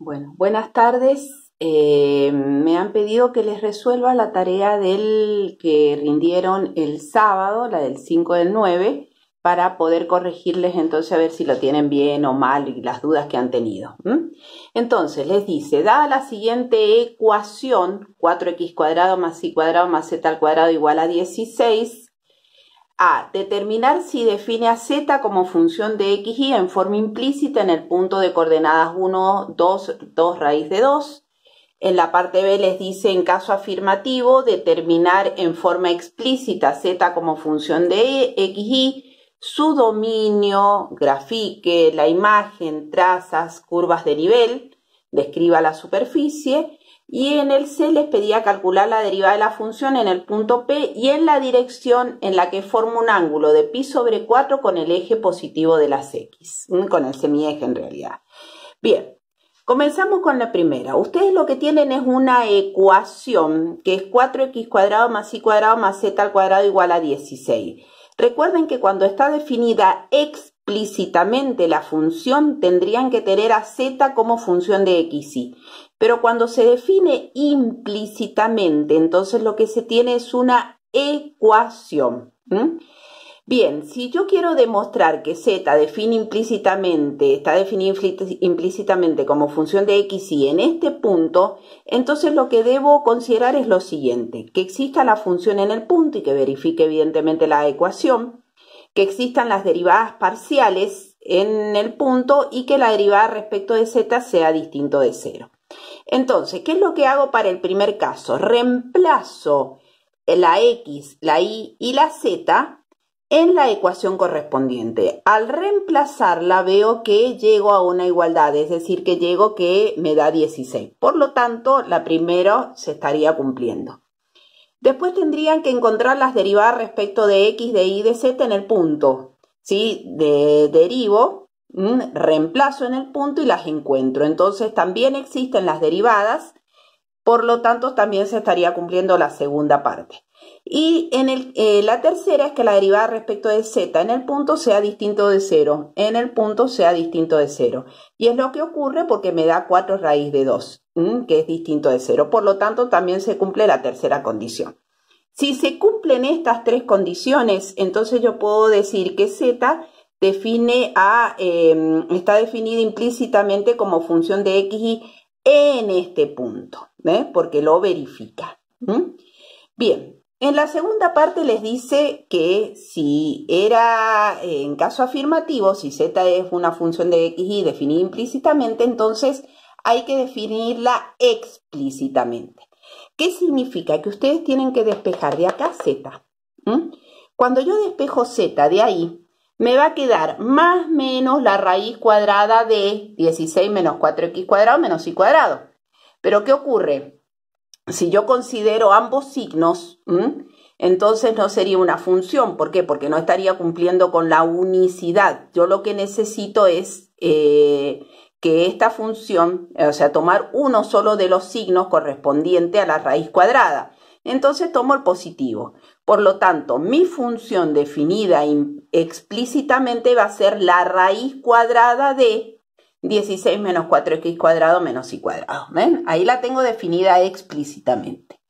Bueno, buenas tardes. Me han pedido que les resuelva la tarea del que rindieron el sábado, la del 5 del 9, para poder corregirles entonces a ver si lo tienen bien o mal y las dudas que han tenido. Entonces les dice, dada la siguiente ecuación, 4x cuadrado más y cuadrado más z al cuadrado igual a 16, a. Determinar si define a z como función de x y en forma implícita en el punto de coordenadas 1, 2 raíz de 2. En la parte B les dice, en caso afirmativo, determinar en forma explícita z como función de x y, su dominio, grafique la imagen, trazas, curvas de nivel, describa la superficie. Y en el C les pedía calcular la derivada de la función en el punto P y en la dirección en la que forma un ángulo de pi sobre 4 con el eje positivo de las X, con el semieje en realidad. Bien, comenzamos con la primera. Ustedes lo que tienen es una ecuación que es 4x cuadrado más y cuadrado más z al cuadrado igual a 16. Recuerden que cuando está definida explícitamente la función tendrían que tener a z como función de x y. Pero cuando se define implícitamente, entonces lo que se tiene es una ecuación. Bien, si yo quiero demostrar que z define implícitamente, está definido implícitamente como función de x y en este punto, entonces lo que debo considerar es lo siguiente, que exista la función en el punto y que verifique evidentemente la ecuación, que existan las derivadas parciales en el punto y que la derivada respecto de z sea distinto de 0. Entonces, ¿qué es lo que hago para el primer caso? Reemplazo la x, la y y la z en la ecuación correspondiente. Al reemplazarla veo que llego a una igualdad, es decir, que llego que me da 16. Por lo tanto, la primera se estaría cumpliendo. Después tendrían que encontrar las derivadas respecto de x, de y, de z en el punto. ¿Sí? Derivo, reemplazo en el punto y las encuentro. Entonces también existen las derivadas, por lo tanto también se estaría cumpliendo la segunda parte. Y la tercera es que la derivada respecto de z en el punto sea distinto de 0, en el punto sea distinto de 0. Y es lo que ocurre porque me da 4 raíz de 2, que es distinto de 0. Por lo tanto también se cumple la tercera condición. Si se cumplen estas tres condiciones, entonces yo puedo decir que z está definida implícitamente como función de x y en este punto, porque lo verifica. Bien, en la segunda parte les dice que si era en caso afirmativo, si z es una función de x y definida implícitamente, entonces hay que definirla explícitamente. ¿Qué significa? Que ustedes tienen que despejar de acá z. Cuando yo despejo z de ahí, me va a quedar más menos la raíz cuadrada de 16 menos 4x cuadrado menos y cuadrado. Pero ¿qué ocurre? Si yo considero ambos signos, entonces no sería una función. ¿Por qué? Porque no estaría cumpliendo con la unicidad. Yo lo que necesito es que esta función, o sea, tomar uno solo de los signos correspondiente a la raíz cuadrada. Entonces tomo el positivo. Por lo tanto, mi función definida explícitamente va a ser la raíz cuadrada de 16 menos 4x cuadrado menos y cuadrado. ¿Ven? Ahí la tengo definida explícitamente.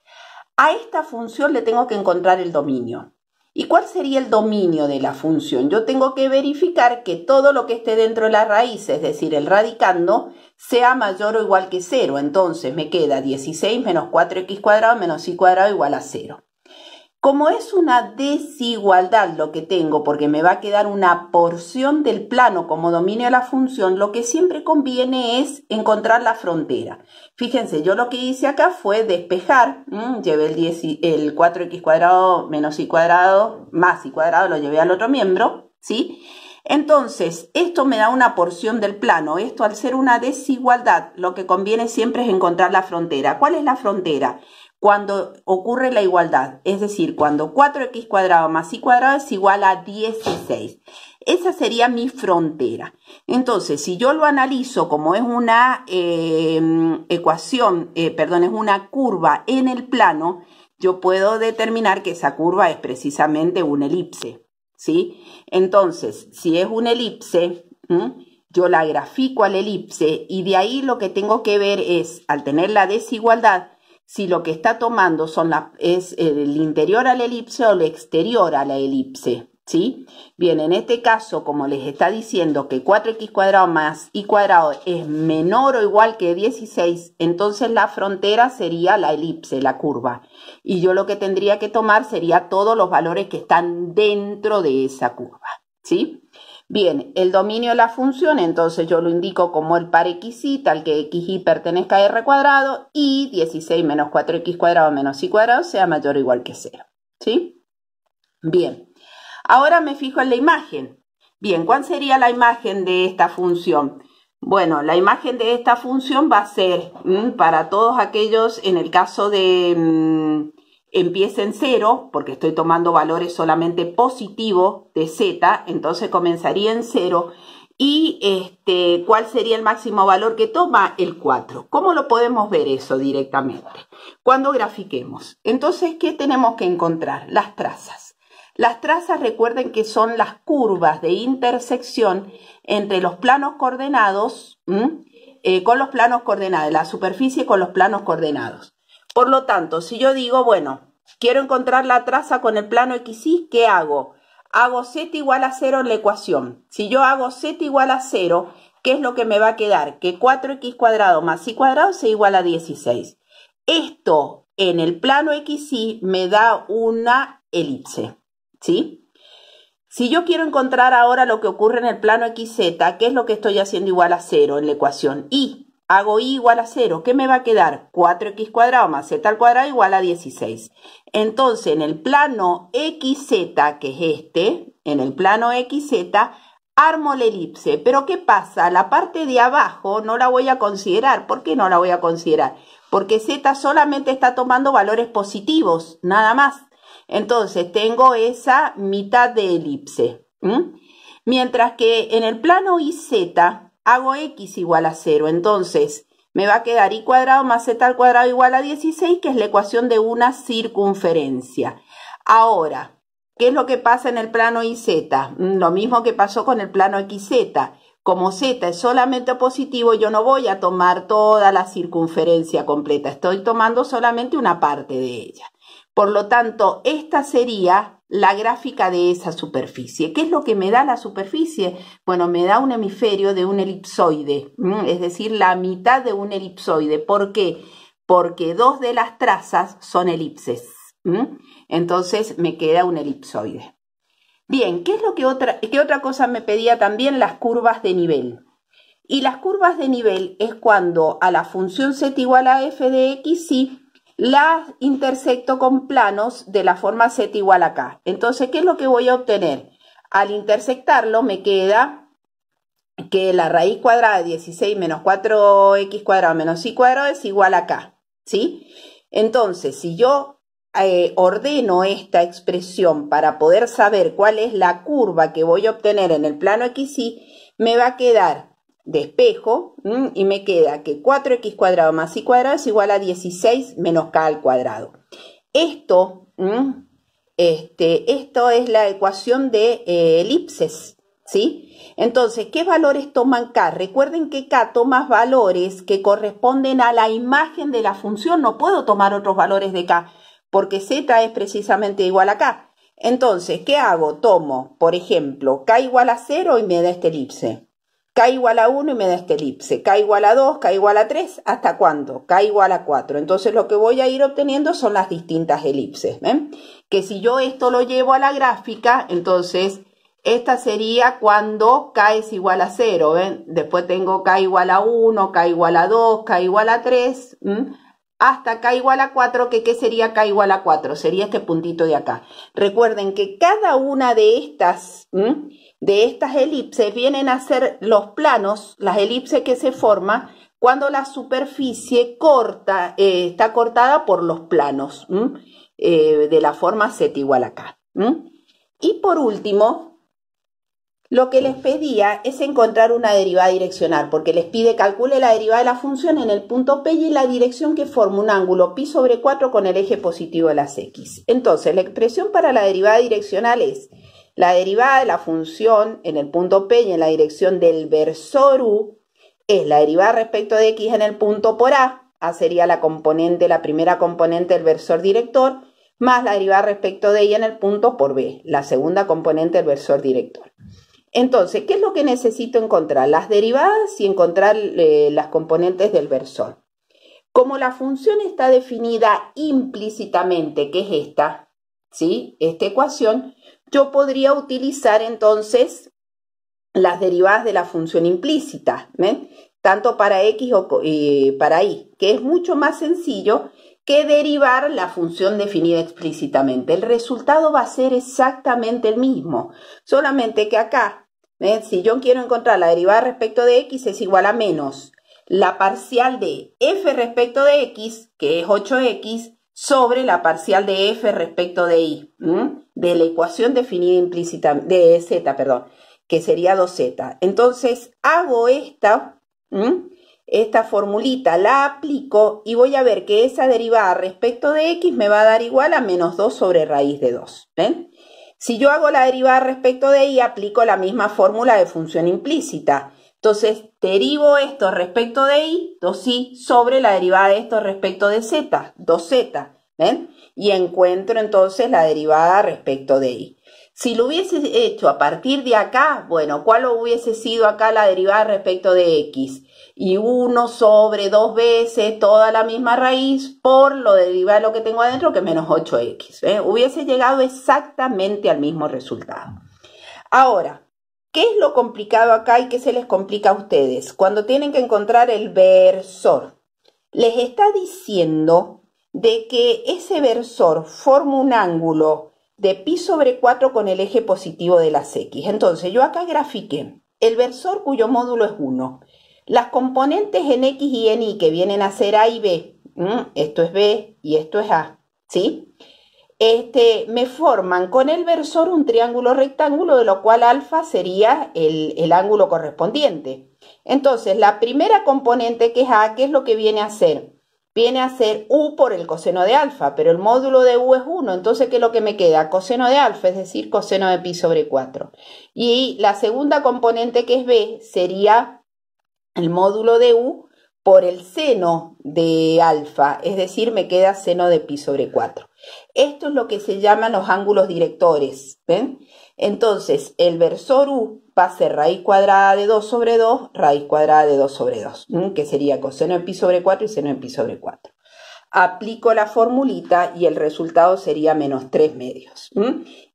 A esta función le tengo que encontrar el dominio. ¿Y cuál sería el dominio de la función? Yo tengo que verificar que todo lo que esté dentro de la raíz, es decir, el radicando, sea mayor o igual que 0. Entonces me queda 16 menos 4x cuadrado menos y cuadrado igual a 0. Como es una desigualdad lo que tengo, porque me va a quedar una porción del plano como dominio de la función, lo que siempre conviene es encontrar la frontera. Fíjense, yo lo que hice acá fue despejar, llevé el 4x cuadrado menos y cuadrado más y cuadrado, lo llevé al otro miembro, ¿sí? Entonces, esto me da una porción del plano. Esto, al ser una desigualdad, lo que conviene siempre es encontrar la frontera. ¿Cuál es la frontera? Cuando ocurre la igualdad, es decir, cuando 4x cuadrado más y cuadrado es igual a 16. Esa sería mi frontera. Entonces, si yo lo analizo como es una es una curva en el plano, yo puedo determinar que esa curva es precisamente una elipse, ¿sí? Entonces, si es una elipse, yo la grafico a la elipse y de ahí lo que tengo que ver es, al tener la desigualdad, si lo que está tomando es el interior a la elipse o el exterior a la elipse, ¿sí? Bien, en este caso, como les está diciendo que 4x cuadrado más y cuadrado es menor o igual que 16, entonces la frontera sería la elipse, la curva. Y yo lo que tendría que tomar sería todos los valores que están dentro de esa curva, ¿sí? Bien, el dominio de la función, entonces yo lo indico como el par xy, tal que xy pertenezca a r cuadrado y 16 menos 4x cuadrado menos y cuadrado sea mayor o igual que 0, ¿sí? Bien, ahora me fijo en la imagen. Bien, ¿cuál sería la imagen de esta función? Bueno, la imagen de esta función va a ser para todos aquellos, en el caso de empiece en 0, porque estoy tomando valores solamente positivos de z, entonces comenzaría en 0. Y ¿cuál sería el máximo valor que toma? El 4. ¿Cómo lo podemos ver eso directamente? Cuando grafiquemos. Entonces, ¿qué tenemos que encontrar? Las trazas. Las trazas, recuerden que son las curvas de intersección entre los planos coordenados, con los planos coordenados, la superficie con los planos coordenados. Por lo tanto, si yo digo, bueno, quiero encontrar la traza con el plano XY, ¿qué hago? Hago z igual a 0 en la ecuación. Si yo hago z igual a 0, ¿qué es lo que me va a quedar? Que 4x cuadrado más y cuadrado sea igual a 16. Esto en el plano XY me da una elipse, ¿sí? Si yo quiero encontrar ahora lo que ocurre en el plano XZ, ¿qué es lo que estoy haciendo igual a 0 en la ecuación? Y hago y igual a 0. ¿Qué me va a quedar? 4x cuadrado más z al cuadrado igual a 16. Entonces, en el plano XZ, que es en el plano XZ, armo la elipse. Pero ¿qué pasa? La parte de abajo no la voy a considerar. ¿Por qué no la voy a considerar? Porque z solamente está tomando valores positivos, nada más. Entonces, tengo esa mitad de elipse. Mientras que en el plano YZ hago x igual a 0. Entonces, me va a quedar y cuadrado más z al cuadrado igual a 16, que es la ecuación de una circunferencia. Ahora, ¿qué es lo que pasa en el plano YZ? Lo mismo que pasó con el plano XZ. Como z es solamente positivo, yo no voy a tomar toda la circunferencia completa. Estoy tomando solamente una parte de ella. Por lo tanto, esta sería la gráfica de esa superficie. ¿Qué es lo que me da la superficie? Bueno, me da un hemisferio de un elipsoide, es decir, la mitad de un elipsoide. ¿Por qué? Porque dos de las trazas son elipses. Entonces me queda un elipsoide. Bien, ¿qué otra cosa me pedía también? Las curvas de nivel. Y las curvas de nivel es cuando a la función z igual a f de xy la intersecto con planos de la forma z igual a k. Entonces, ¿qué es lo que voy a obtener? Al intersectarlo me queda que la raíz cuadrada de 16 menos 4x cuadrado menos y cuadrado es igual a k, ¿sí? Entonces, si yo ordeno esta expresión para poder saber cuál es la curva que voy a obtener en el plano XY, me va a quedar despejo y me queda que 4x cuadrado más y cuadrado es igual a 16 menos k al cuadrado. Esto es la ecuación de elipses, ¿sí? Entonces, ¿qué valores toman k? Recuerden que k toma valores que corresponden a la imagen de la función. No puedo tomar otros valores de k porque z es precisamente igual a k. Entonces, ¿qué hago? Tomo, por ejemplo, k igual a 0 y me da esta elipse. K igual a 1 y me da esta elipse. K igual a 2, K igual a 3, ¿hasta cuándo? K igual a 4. Entonces lo que voy a ir obteniendo son las distintas elipses. ¿Ven? Que si yo esto lo llevo a la gráfica, entonces esta sería cuando K es igual a 0. ¿Ven? Después tengo K igual a 1, K igual a 2, K igual a 3, hasta K igual a 4, que ¿qué sería K igual a 4? Sería este puntito de acá. Recuerden que cada una de estas elipses vienen a ser los planos, las elipses que se forman cuando la superficie está cortada por los planos de la forma z igual a k. Y por último, lo que les pedía es encontrar una derivada direccional, porque les pide calcule la derivada de la función en el punto P y en la dirección que forma un ángulo pi sobre 4 con el eje positivo de las x. Entonces, la expresión para la derivada direccional es La derivada de la función en el punto P y en la dirección del versor U es la derivada respecto de X en el punto por A. A sería la primera componente del versor director, más la derivada respecto de Y en el punto por B, la segunda componente del versor director. Entonces, ¿qué es lo que necesito encontrar? Las derivadas y encontrar las componentes del versor. Como la función está definida implícitamente, que es esta, ¿sí? Esta ecuación, yo podría utilizar entonces las derivadas de la función implícita, ¿ven? Tanto para X o para Y, que es mucho más sencillo que derivar la función definida explícitamente. El resultado va a ser exactamente el mismo, solamente que acá, si yo quiero encontrar la derivada respecto de X es igual a menos la parcial de f respecto de X, que es 8X, sobre la parcial de f respecto de Y, de la ecuación definida implícita, de Z, perdón, que sería 2Z. Entonces hago esta formulita, la aplico y voy a ver que esa derivada respecto de X me va a dar igual a menos 2 sobre raíz de 2. ¿Ven? Si yo hago la derivada respecto de Y, aplico la misma fórmula de función implícita. Entonces, derivo esto respecto de Y, 2Y, sobre la derivada de esto respecto de Z, 2Z. ¿Ven? Y encuentro entonces la derivada respecto de Y. Si lo hubiese hecho a partir de acá, bueno, ¿cuál hubiese sido acá la derivada respecto de X? Y 1 sobre 2 veces toda la misma raíz por lo derivado de lo que tengo adentro, que es menos 8X. Hubiese llegado exactamente al mismo resultado. Ahora, ¿qué es lo complicado acá y qué se les complica a ustedes? Cuando tienen que encontrar el versor. Les está diciendo de que ese versor forma un ángulo de pi sobre 4 con el eje positivo de las X. Entonces, yo acá grafiqué el versor cuyo módulo es 1. Las componentes en X y en Y que vienen a ser A y B, esto es B y esto es A, ¿sí? Me forman con el versor un triángulo rectángulo, de lo cual alfa sería el ángulo correspondiente. Entonces, la primera componente que es A, ¿qué es lo que viene a hacer? Viene a ser U por el coseno de alfa, pero el módulo de U es 1, entonces ¿qué es lo que me queda? Coseno de alfa, es decir, coseno de pi sobre 4. Y la segunda componente que es B sería el módulo de U por el seno de alfa, es decir, me queda seno de pi sobre 4. Esto es lo que se llaman los ángulos directores, ¿ven? Entonces, el versor U va a ser raíz cuadrada de 2 sobre 2, raíz cuadrada de 2 sobre 2, que sería coseno de pi sobre 4 y seno de pi sobre 4. Aplico la formulita y el resultado sería menos 3 medios.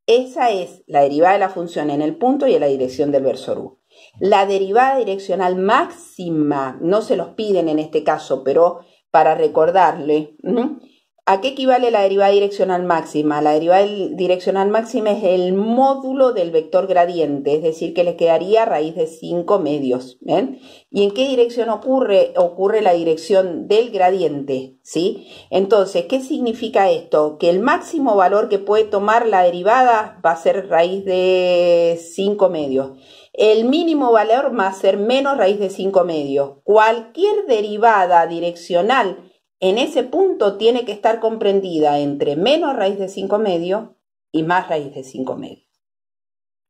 Esa es la derivada de la función en el punto y en la dirección del versor U. La derivada direccional máxima, no se los piden en este caso, pero para recordarle, ¿a qué equivale la derivada direccional máxima? La derivada direccional máxima es el módulo del vector gradiente, es decir, que le quedaría raíz de 5 medios. ¿Ven? ¿Y en qué dirección ocurre la dirección del gradiente? ¿Sí? Entonces, ¿qué significa esto? Que el máximo valor que puede tomar la derivada va a ser raíz de 5 medios. El mínimo valor va a ser menos raíz de 5 medios. Cualquier derivada direccional en ese punto tiene que estar comprendida entre menos raíz de 5 medios y más raíz de 5 medios.